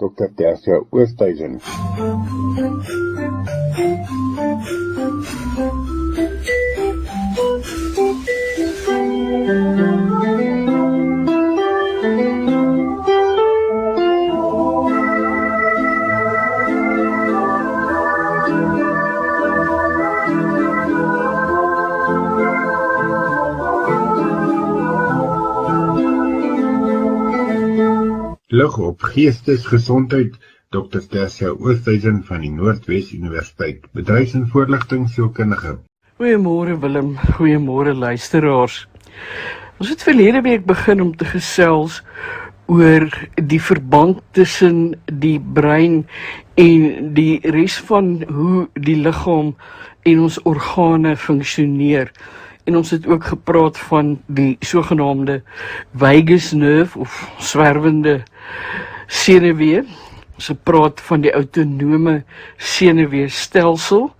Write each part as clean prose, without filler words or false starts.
Dr. Tersia Oosthuizen. Lig op geestesgesondheid, Dr. Tersia Oosthuizen van die Noordwes Universiteit, bedryfs- en voorligtingsielkundige. Goeiemôre Willem, goeiemôre luisteraars. Ons het verlede week begin om te gesels oor die verband tussen die brein en die res van hoe die liggaam en ons organe funksioneer. En ons het ook gepraat van die sogenaamde vagus nerve of swerwende senuwee. Ons het gepraat van die autonome senuweestelsel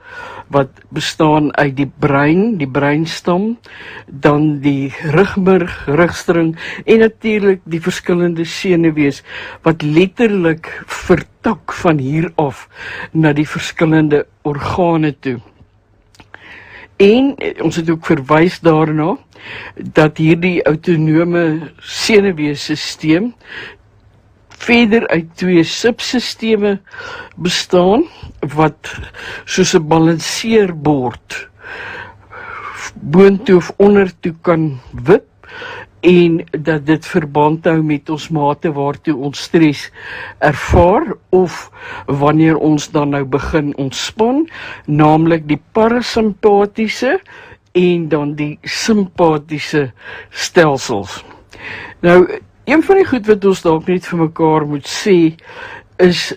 wat bestaan uit die brein, die breinstam, dan die rugmurg, rugstring en natuurlik die verskillende senuwees wat letterlik vertak van hier af na die verskillende organe toe. En ons het ook verwys daarna dat hierdie autonome senuweestelsel verder uit 2 subsisteme bestaan wat soos 'n balanseerbord boontoe of ondertoe kan wip en dat dit verband hou met ons mate waartoe ons stres ervaar of wanneer ons dan nou begin ontspan, naamlik die parasimpatiese en dan die simpatiese stelsels. Nou, een van die goed wat ons dalk net vir mekaar moet sê is,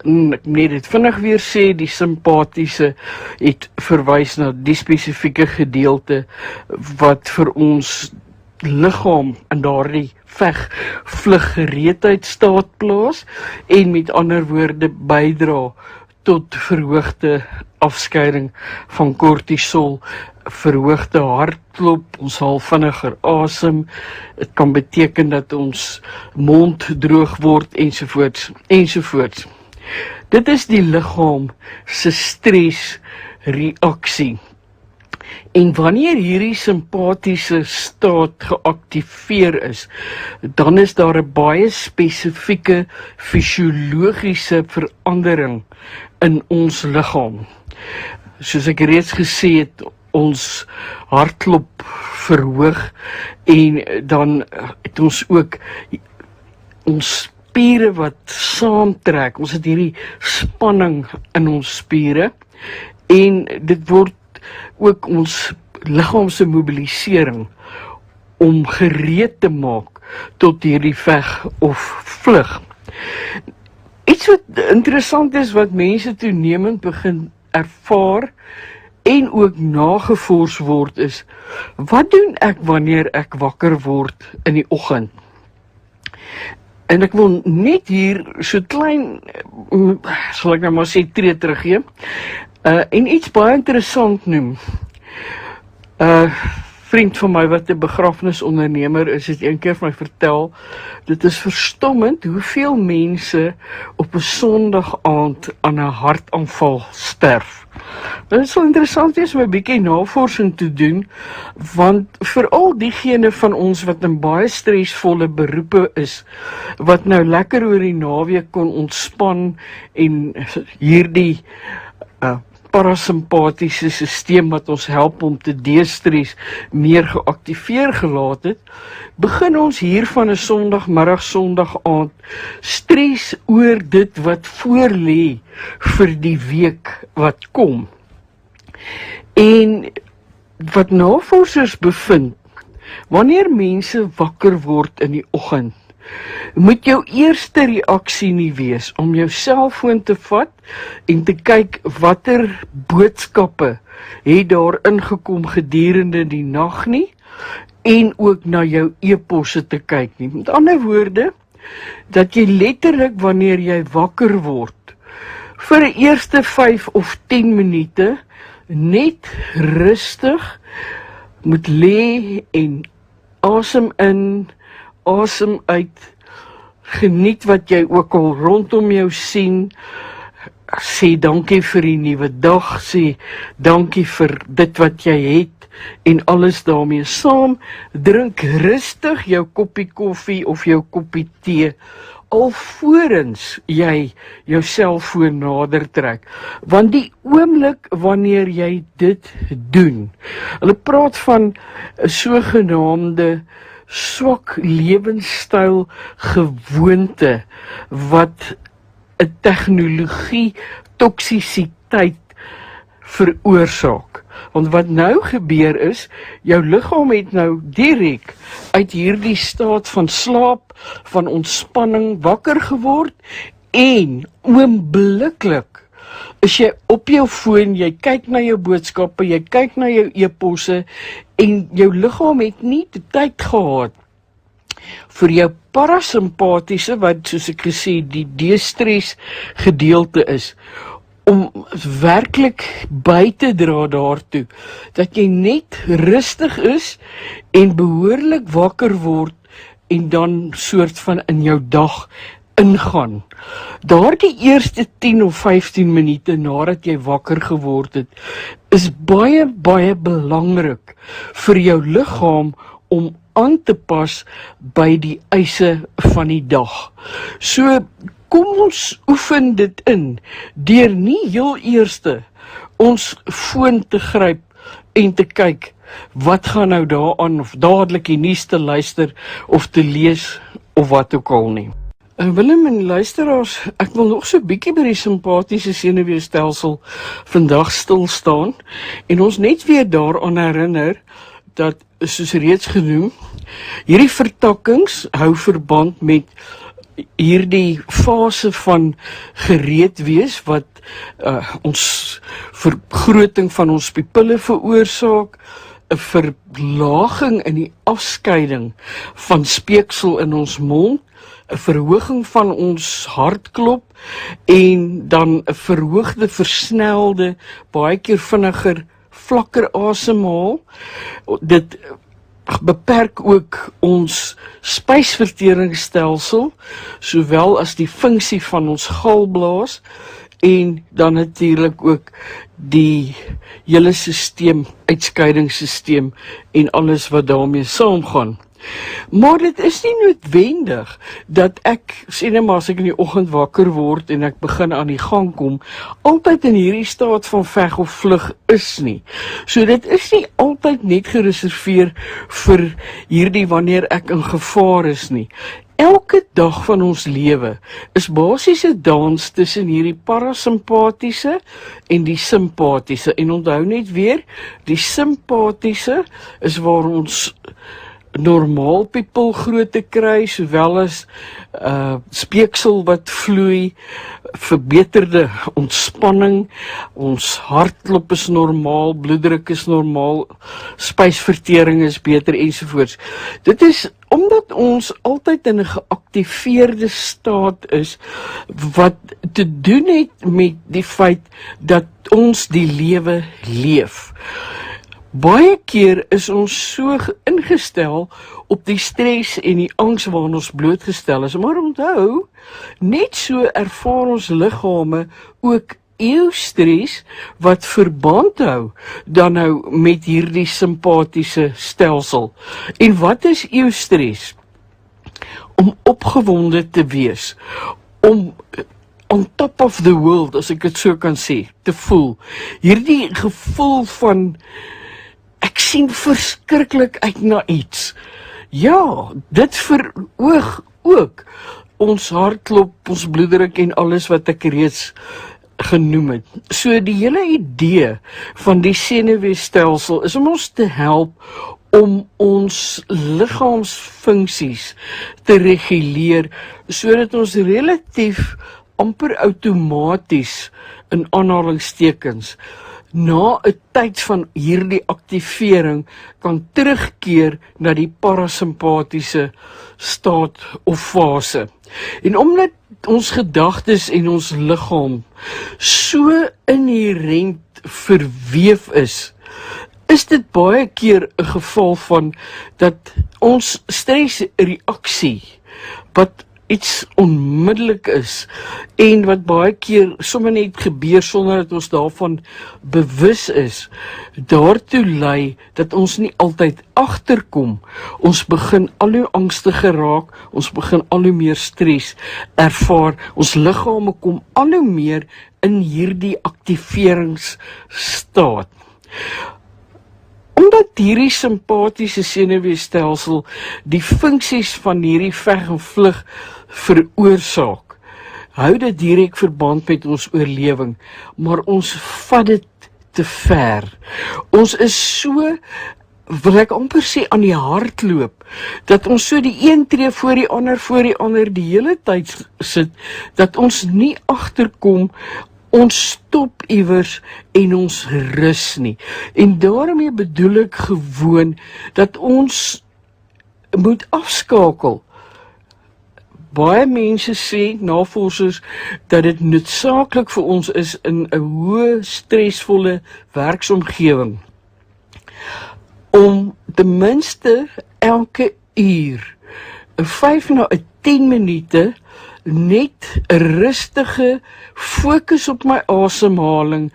ek moet dit vinnig weer sê, die simpatiese het verwys na die spesifieke gedeelte wat vir ons liggaam in daardie veg-vlug-gereedheid staat plaas en met ander woorde bydra tot verhoogde afskeiding van kortisol, verhoogde hartklop, ons haal vinniger asem, dit kan beteken dat ons mond droog word ensovoorts, ensovoorts. Dit is die liggaam se stresreaksie. En wanneer hierdie simpatiese staat geaktiveer is, dan is daar 'n baie spesifieke fisiologiese verandering in ons liggaam. Soos ek reeds gesê het, ons hartklop verhoog en dan het ons ook ons spiere wat saamtrek. Ons het hierdie spanning in ons spiere en dit word ook ons liggaam se mobilisering om gereed te maak tot hierdie veg of vlug. Iets wat interessant is wat mense toenemend begin ervaar en ook nagevors word is, wat doen ek wanneer ek wakker word in die oggend? En ek wil net hier so klein, sal ek nou maar sê, tree teruggee, en iets baie interessant noem. Vriend van my wat 'n begrafnisondernemer is, het een keer vir my vertel, dit is verstommend hoeveel mense op 'n Sondag aand aan 'n hartaanval sterf. Dit sal interessant wees om 'n bietjie navorsing te doen, want veral diegene van ons wat in baie stresvolle beroepe is, wat nou lekker oor die naweek kon ontspan en hierdie parasimpatiese stelsel wat ons help om te de-stres meer geaktiveer gelaat het, begin ons hier van 'n Sondagmiddag, Sondag aand stres oor dit wat voor lê vir die week wat kom. En wat navorsers bevind, wanneer mense wakker word in die oggend, moet jou eerste reaksie nie wees om jou selfoon te vat en te kyk watter boodskappe het daar ingekom gedurende die nag nie, en ook na jou e-posse te kyk nie. Met ander woorde, dat jy letterlik wanneer jy wakker word, vir die eerste 5 of 10 minute net rustig moet lê en asem in, asem uit, Geniet wat jy ook al rondom jou sien. Sê dankie vir die nuwe dag, sê dankie vir dit wat jy het en alles daarmee saam. Drink rustig jou koppie koffie of jou koppie tee alvorens jy jou selfoon nader trek. Want die oomblik wanneer jy dit doen, hulle praat van 'n sogenaamde swak lewenstyl gewoonte wat 'n tegnologie toksisiteit veroorsaak. Want wat nou gebeur is, jou liggaam het nou direk uit hierdie staat van slaap, van ontspanning wakker geword en oombliklik is jy op jou foon, jy kyk na jou boodskappe, jy kyk na jou e-posse en jou liggaam het nie tyd gehad vir jou parasimpatiese, wat soos ek gesê die de-stress gedeelte is, om werklik by te dra daartoe, dat jy net rustig is en behoorlik wakker word en dan soort van in jou dag ingaan. Daardie eerste 10 of 15 minute nadat jy wakker geword het, is baie, baie belangrik vir jou liggaam om aan te pas by die eise van die dag. So, kom ons oefen dit in, deur nie heel eerste ons foon te gryp en te kyk, wat gaan nou daaraan, of dadelik die nuus te luister, of te lees, of wat ook al nie. Willem en luisteraars, ek wil nog so bietjie by die simpatiese senuweestelsel vandag stil staan, en ons net weer daaraan herinner, dat, soos reeds genoem, hierdie vertakkings hou verband met hierdie fase van gereed wees, wat ons vergroting van ons pupille veroorsaak, 'n verlaging in die afskeiding van speeksel in ons mond, 'n verhoging van ons hartklop, en dan 'n verhoogde, versnelde, baie keer vinniger, vlakker asemhaal. Dit beperk ook ons spysverteringsstelsel, sowel as die funksie van ons galblaas, en dan natuurlik ook die hele sisteem, uitskeidingssysteem en alles wat daarmee saamgaan. Maar dit is nie noodwendig dat ek, sê net maar as ek in die oggend wakker word en ek begin aan die gang kom, altyd in hierdie staat van veg of vlug is nie. So dit is nie altyd net gereserveer vir hierdie wanneer ek in gevaar is nie. Elke dag van ons lewe is basies 'n dans tussen hierdie parasimpatiese en die simpatiese. En onthou net weer, die simpatiese is waar ons normaal pupil grootte kry, sowel as speeksel wat vloei, verbeterde ontspanning, ons hartklop is normaal, bloeddruk is normaal, spysvertering is beter ensovoorts. Dit is omdat ons altyd in 'n geaktiveerde staat is, wat te doen het met die feit dat ons die lewe leef. Baie keer is ons so ingestel op die stres en die angs waaraan ons blootgestel is, maar onthou, net so ervaar ons liggame ook eustres wat verband hou dan nou met hierdie simpatiese stelsel. En wat is eustres? Om opgewonde te wees, om on top of the world, as ek dit so kan sê, te voel. Hierdie gevoel van ek sien verskriklik uit na iets. Ja, dit verhoog ook ons hartklop, ons bloeddruk en alles wat ek reeds genoem het. So die hele idee van die senuweestelsel is om ons te help om ons liggaamsfunksies te reguleer, sodat ons relatief amper outomaties in aanhalingstekens na 'n tyd van hierdie aktivering kan terugkeer na die parasimpatiese staat of fase. En omdat ons gedagtes en ons liggaam so inherent verweef is dit baie keer 'n geval van dat ons stresreaksie wat iets onmiddellik is en wat baie keer sommer net gebeur sonder dat ons daarvan bewus is, daartoe lei dat ons nie altyd agterkom. Ons begin al hoe angstiger raak, ons begin al hoe meer stres ervaar, ons liggame kom al hoe meer in hierdie aktiveringsstaat. Omdat hierdie simpatiese senuweestelsel die funksies van hierdie veg en vlug veroorsaak, hou dit direk verband met ons oorlewing, maar ons vat dit te ver. Ons is so, wil ek amper sê, aan die hardloop, dat ons so die een tree voor die ander die hele tyd sit, dat ons nie agterkom, ons stop iewers en ons rus nie. En daarmee bedoel ek gewoon dat ons moet afskakel. Baie mense sê, navorsers, dat dit noodsaaklik vir ons is in 'n hoë stresvolle werksomgewing om ten minste elke uur 'n 5 na 'n 10 minute net 'n rustige fokus op my asemhaling,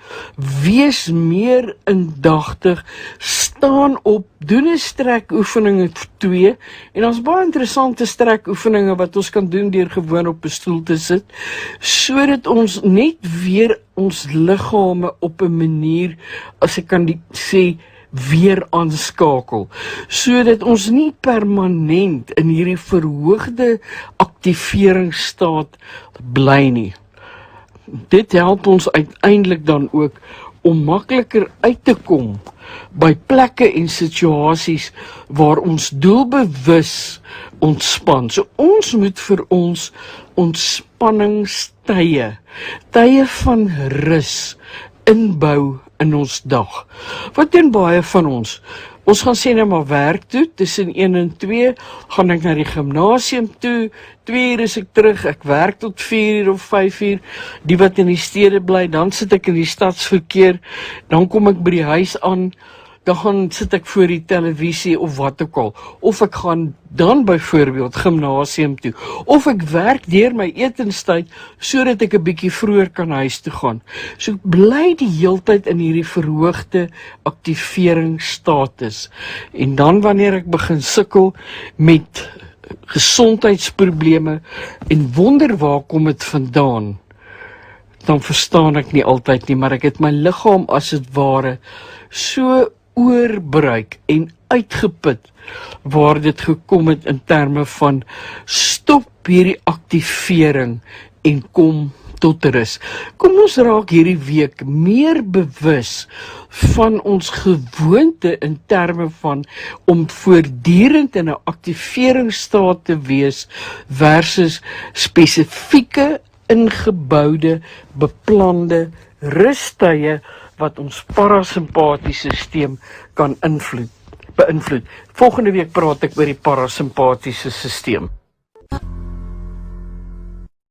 wees meer indagtig, staan op, doen 'n strekoefening of 2, en ons baie interessante strekoefeninge wat ons kan doen deur gewoon op 'n stoel te sit, sodat ons net weer ons liggame op 'n manier, as ek kan sê, weer aanskakel, sodat ons nie permanent in hierdie verhoogde aktiveringsstaat bly nie. Dit help ons uiteindelik dan ook om makliker uit te kom by plekke en situasies waar ons doelbewus ontspan. So ons moet vir ons ontspanningstye, tye van rus inbou in ons dag. Wat doen baie van ons? Ons gaan sê nou maar werk toe, tussen 1 en 2, gaan ek na die gimnasium toe, 2 uur is ek terug, ek werk tot 4 uur of 5 uur, die wat in die stede bly, dan sit ek in die stadsverkeer, dan kom ek by die huis aan, dan gaan sit ek voor die televisie of wat ook al, of ek gaan dan byvoorbeeld gimnasium toe, of ek werk deur my etenstyd, sodat ek 'n bietjie vroeër kan huis toe gaan. So ek bly die heeltyd in hierdie verhoogde aktiveringsstatus, en dan wanneer ek begin sukkel met gesondheidsprobleme, en wonder waar kom dit vandaan, dan verstaan ek nie altyd nie, maar ek het my liggaam as dit ware so oorbruik en uitgeput waar dit gekom het in terme van stop hierdie aktivering en kom tot rus. Kom ons raak hierdie week meer bewus van ons gewoonte in terme van om voortdurend in 'n aktiveringsstaat te wees versus spesifieke ingeboude, beplande rustye wat ons parasimpatiese stelsel kan beïnvloed. Volgende week praat ek oor die parasimpatiese stelsel.